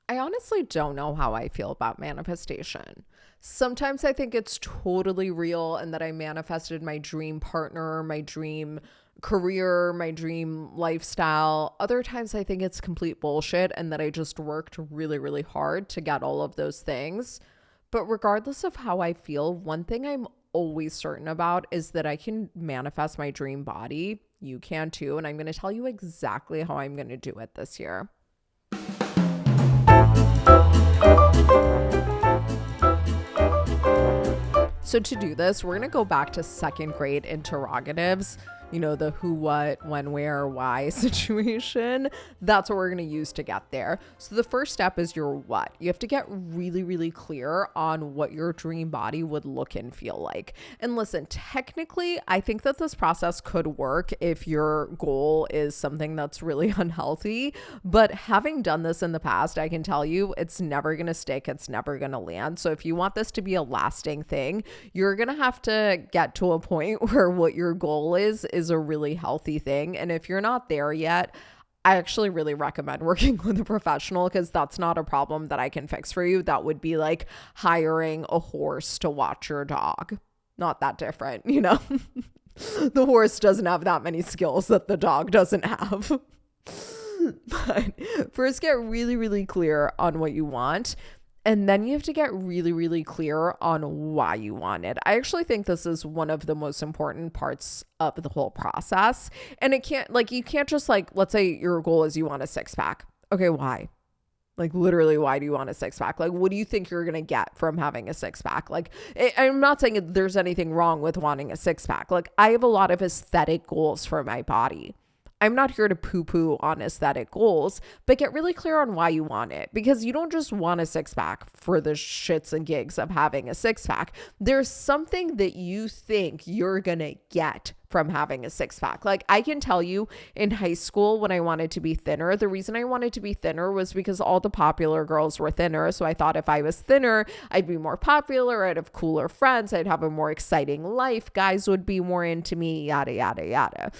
I honestly don't know how I feel about manifestation. Sometimes I think it's totally real and that I manifested my dream partner, my dream career, my dream lifestyle. Other times I think it's complete bullshit and that I just worked really, really hard to get all of those things. But regardless of how I feel, one thing I'm always certain about is that I can manifest my dream body. You can too. And I'm going to tell you exactly how I'm going to do it this year. So to do this, we're going to go back to second grade interrogatives, the who, what, when, where, why situation. That's what we're going to use to get there. So the first step is your what. You have to get really, really clear on what your dream body would look and feel like. And listen, technically, I think that this process could work if your goal is something that's really unhealthy. But having done this in the past, I can tell you it's never going to stick. It's never going to land. So if you want this to be a lasting thing, you're going to have to get to a point where what your goal is a really healthy thing. And if you're not there yet, I actually really recommend working with a professional because that's not a problem that I can fix for you. That would be like hiring a horse to watch your dog. Not that different, The horse doesn't have that many skills that the dog doesn't have. But first get really, really clear on what you want. And then you have to get really, really clear on why you want it. I actually think this is one of the most important parts of the whole process. And you can't just let's say your goal is you want a six pack. Okay, why? Literally, why do you want a six pack? What do you think you're going to get from having a six pack? I'm not saying there's anything wrong with wanting a six pack. I have a lot of aesthetic goals for my body. I'm not here to poo-poo on aesthetic goals, but get really clear on why you want it, because you don't just want a six pack for the shits and gigs of having a six pack. There's something that you think you're going to get from having a six pack. I can tell you in high school when I wanted to be thinner, the reason I wanted to be thinner was because all the popular girls were thinner. So I thought if I was thinner, I'd be more popular. I'd have cooler friends. I'd have a more exciting life. Guys would be more into me, yada, yada, yada.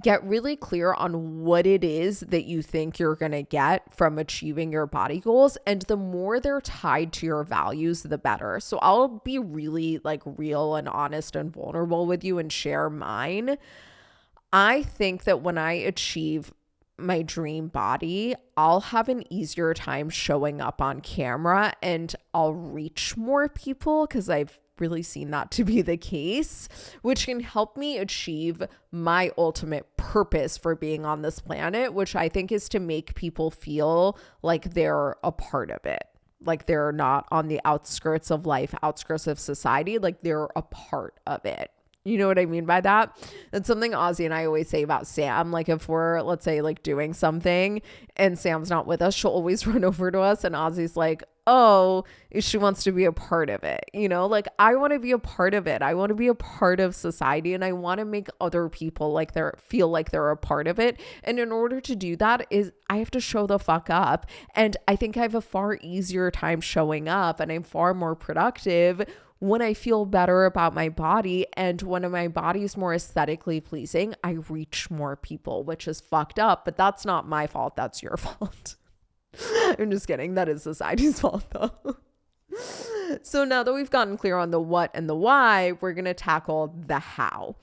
Get really clear on what it is that you think you're going to get from achieving your body goals. And the more they're tied to your values, the better. So I'll be really real and honest and vulnerable with you and share mine. I think that when I achieve my dream body, I'll have an easier time showing up on camera and I'll reach more people because I've really seen that to be the case, which can help me achieve my ultimate purpose for being on this planet, which I think is to make people feel like they're a part of it. They're not on the outskirts of life, outskirts of society, they're a part of it. You know what I mean by that? It's something Ozzy and I always say about Sam. If we're, let's say, doing something and Sam's not with us, she'll always run over to us and Ozzy's like, oh, she wants to be a part of it. I want to be a part of it. I want to be a part of society and I want to make other people feel like they're a part of it. And in order to do that I have to show the fuck up. And I think I have a far easier time showing up and I'm far more productive when I feel better about my body. And when my body is more aesthetically pleasing, I reach more people, which is fucked up, but that's not my fault. That's your fault. I'm just kidding. That is society's fault though. So now that we've gotten clear on the what and the why, we're going to tackle the how.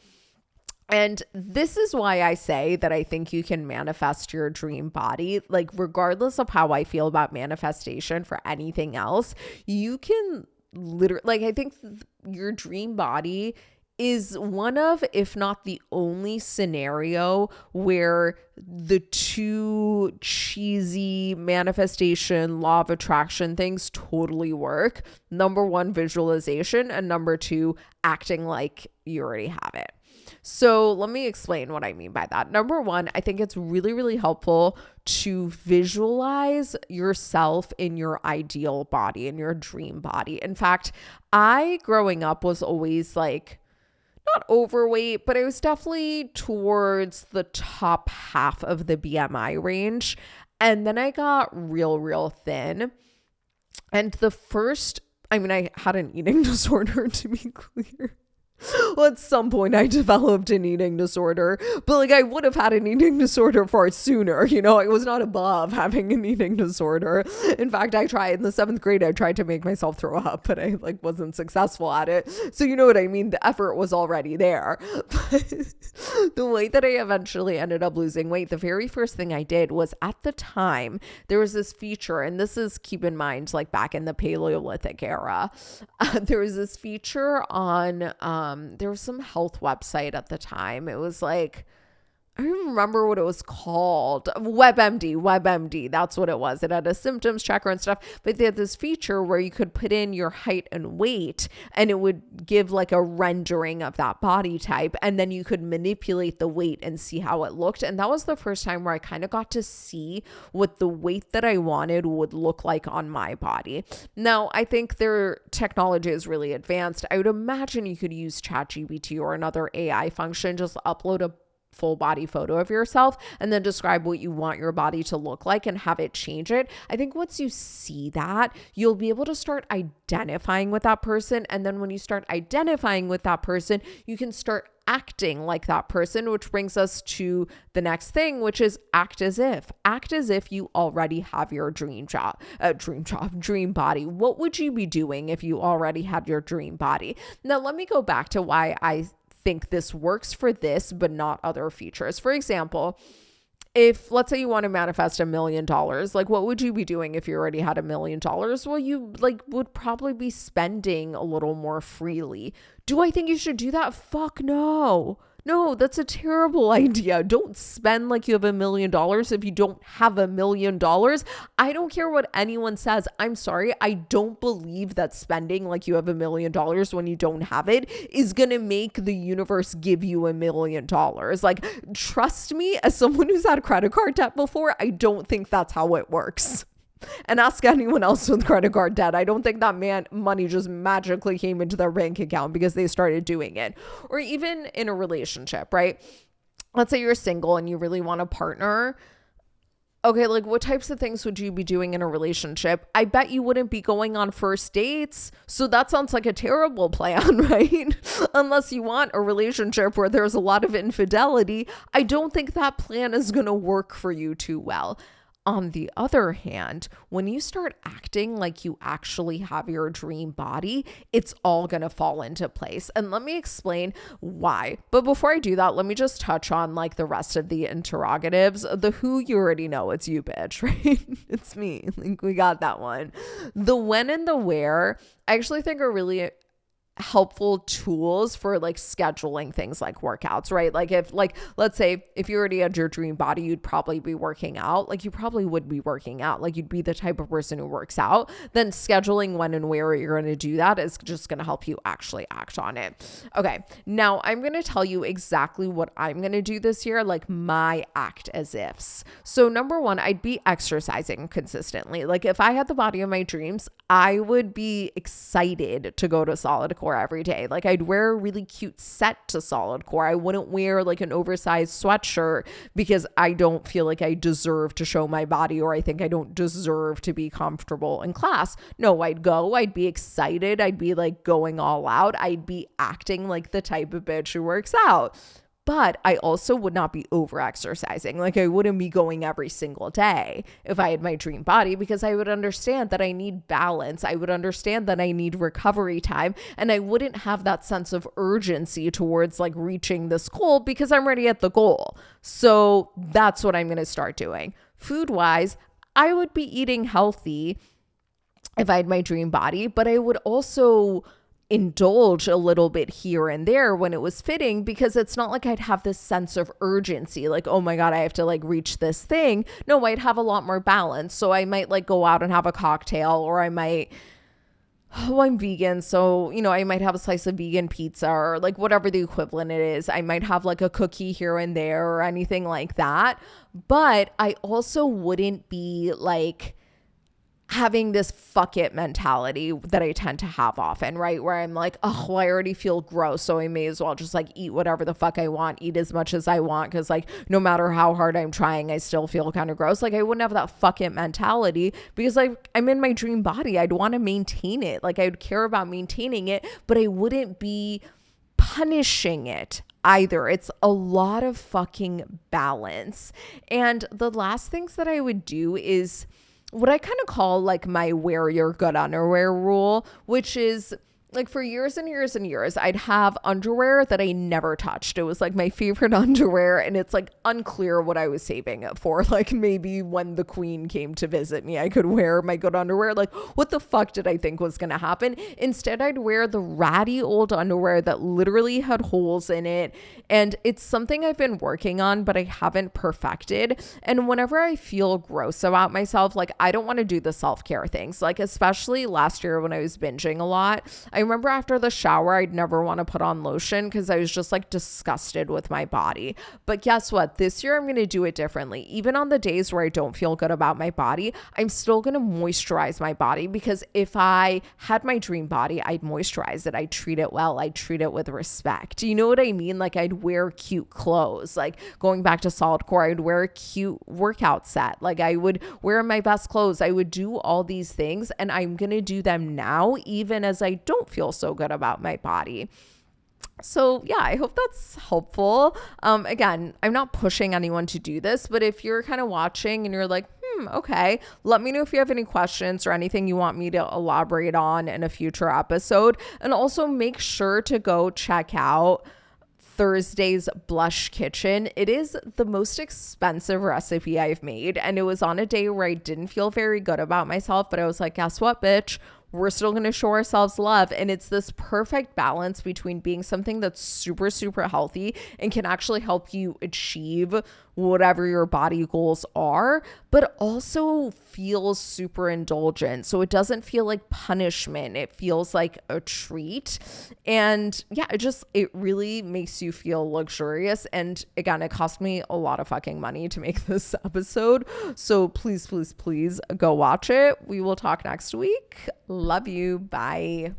And this is why I say that I think you can manifest your dream body. Regardless of how I feel about manifestation for anything else, you can literally, I think your dream body is one of, if not the only scenario where the two cheesy manifestation, law of attraction things totally work. Number one, visualization, and number two, acting like you already have it. So let me explain what I mean by that. Number one, I think it's really, really helpful to visualize yourself in your ideal body, in your dream body. In fact, I, growing up, was always not overweight, but I was definitely towards the top half of the BMI range. And then I got real, real thin. And I had an eating disorder, to be clear. Well, at some point I developed an eating disorder, but like I would have had an eating disorder far sooner. I was not above having an eating disorder. In fact, I tried in the 7th grade, I tried to make myself throw up, but I like wasn't successful at it. So you know what I mean? The effort was already there. But the way that I eventually ended up losing weight, the very first thing I did was, at the time, there was this feature, and this is, keep in mind, like back in the Paleolithic era, there was this feature on, there was some health website at the time. It was like, I don't even remember what it was called. WebMD. That's what it was. It had a symptoms checker and stuff, but they had this feature where you could put in your height and weight and it would give like a rendering of that body type. And then you could manipulate the weight and see how it looked. And that was the first time where I kind of got to see what the weight that I wanted would look like on my body. Now, I think their technology is really advanced. I would imagine you could use ChatGPT or another AI function, just upload a full body photo of yourself and then describe what you want your body to look like and have it change it. I think once you see that, you'll be able to start identifying with that person. And then when you start identifying with that person, you can start acting like that person, which brings us to the next thing, which is act as if you already have your dream body. What would you be doing if you already had your dream body? Now, let me go back to why I think this works for this, but not other features. For example, if let's say you want to manifest $1 million, like what would you be doing if you already had $1 million? Well, you like would probably be spending a little more freely. Do I think you should do that? Fuck no. No, that's a terrible idea. Don't spend like you have $1 million if you don't have $1 million. I don't care what anyone says. I'm sorry. I don't believe that spending like you have $1 million when you don't have it is going to make the universe give you $1 million. Like, trust me, as someone who's had credit card debt before, I don't think that's how it works. And ask anyone else with credit card debt. I don't think that money just magically came into their bank account because they started doing it. Or even in a relationship, right? Let's say you're single and you really want a partner. Okay, like what types of things would you be doing in a relationship? I bet you wouldn't be going on first dates. So that sounds like a terrible plan, right? Unless you want a relationship where there's a lot of infidelity, I don't think that plan is going to work for you too well. On the other hand, when you start acting like you actually have your dream body, it's all going to fall into place. And let me explain why. But before I do that, let me just touch on like the rest of the interrogatives. The who, you already know, it's you, bitch, right? It's me. Like we got that one. The when and the where, I actually think are really helpful tools for like scheduling things like workouts, right? Like if like, let's say if you already had your dream body, you'd probably be working out. Like you probably would be working out. Like you'd be the type of person who works out. Then scheduling when and where you're going to do that is just going to help you actually act on it. Okay. Now I'm going to tell you exactly what I'm going to do this year, like my act as ifs. So number one, I'd be exercising consistently. Like if I had the body of my dreams, I would be excited to go to Solid Core every day. Like I'd wear a really cute set to Solid Core. I wouldn't wear like an oversized sweatshirt because I don't feel like I deserve to show my body or I think I don't deserve to be comfortable in class. No, I'd go, I'd be excited. I'd be like going all out. I'd be acting like the type of bitch who works out. But I also would not be over exercising. Like I wouldn't be going every single day if I had my dream body because I would understand that I need balance. I would understand that I need recovery time and I wouldn't have that sense of urgency towards like reaching this goal because I'm already at the goal. So that's what I'm going to start doing. Food wise, I would be eating healthy if I had my dream body, but I would also indulge a little bit here and there when it was fitting because it's not like I'd have this sense of urgency like, oh my God, I have to like reach this thing. No, I'd have a lot more balance. So I might like go out and have a cocktail or I might, I'm vegan. So, I might have a slice of vegan pizza or like whatever the equivalent it is. I might have like a cookie here and there or anything like that. But I also wouldn't be like having this fuck it mentality that I tend to have often, right? Where I'm like, oh, well, I already feel gross. So I may as well just like eat whatever the fuck I want, eat as much as I want. Cause like, no matter how hard I'm trying, I still feel kind of gross. Like I wouldn't have that fuck it mentality because like I'm in my dream body. I'd want to maintain it. Like I'd care about maintaining it, but I wouldn't be punishing it either. It's a lot of fucking balance. And the last things that I would do is what I kind of call like my wear your good underwear rule, which is like for years and years and years, I'd have underwear that I never touched. It was like my favorite underwear, and it's like unclear what I was saving it for. Like maybe when the queen came to visit me, I could wear my good underwear. Like what the fuck did I think was going to happen? Instead, I'd wear the ratty old underwear that literally had holes in it. And it's something I've been working on, but I haven't perfected. And whenever I feel gross about myself, like I don't want to do the self-care things. Like especially last year when I was binging a lot, I remember after the shower, I'd never want to put on lotion because I was just like disgusted with my body. But guess what? This year, I'm going to do it differently. Even on the days where I don't feel good about my body, I'm still going to moisturize my body, because if I had my dream body, I'd moisturize it. I'd treat it well. I'd treat it with respect. You know what I mean? Like I'd wear cute clothes. Like going back to solid core, I'd wear a cute workout set. Like I would wear my best clothes. I would do all these things, and I'm going to do them now, even as I don't feel so good about my body. So yeah, I hope that's helpful. Again, I'm not pushing anyone to do this, but if you're kind of watching and you're like, okay, let me know if you have any questions or anything you want me to elaborate on in a future episode. And also make sure to go check out Thursday's Blush Kitchen. It is the most expensive recipe I've made, and it was on a day where I didn't feel very good about myself, but I was like, guess what, bitch? We're still going to show ourselves love. And it's this perfect balance between being something that's super, super healthy and can actually help you achieve whatever your body goals are, but also feels super indulgent. So it doesn't feel like punishment. It feels like a treat. And yeah, it really makes you feel luxurious. And again, it cost me a lot of fucking money to make this episode. So please, please, please go watch it. We will talk next week. Love you. Bye.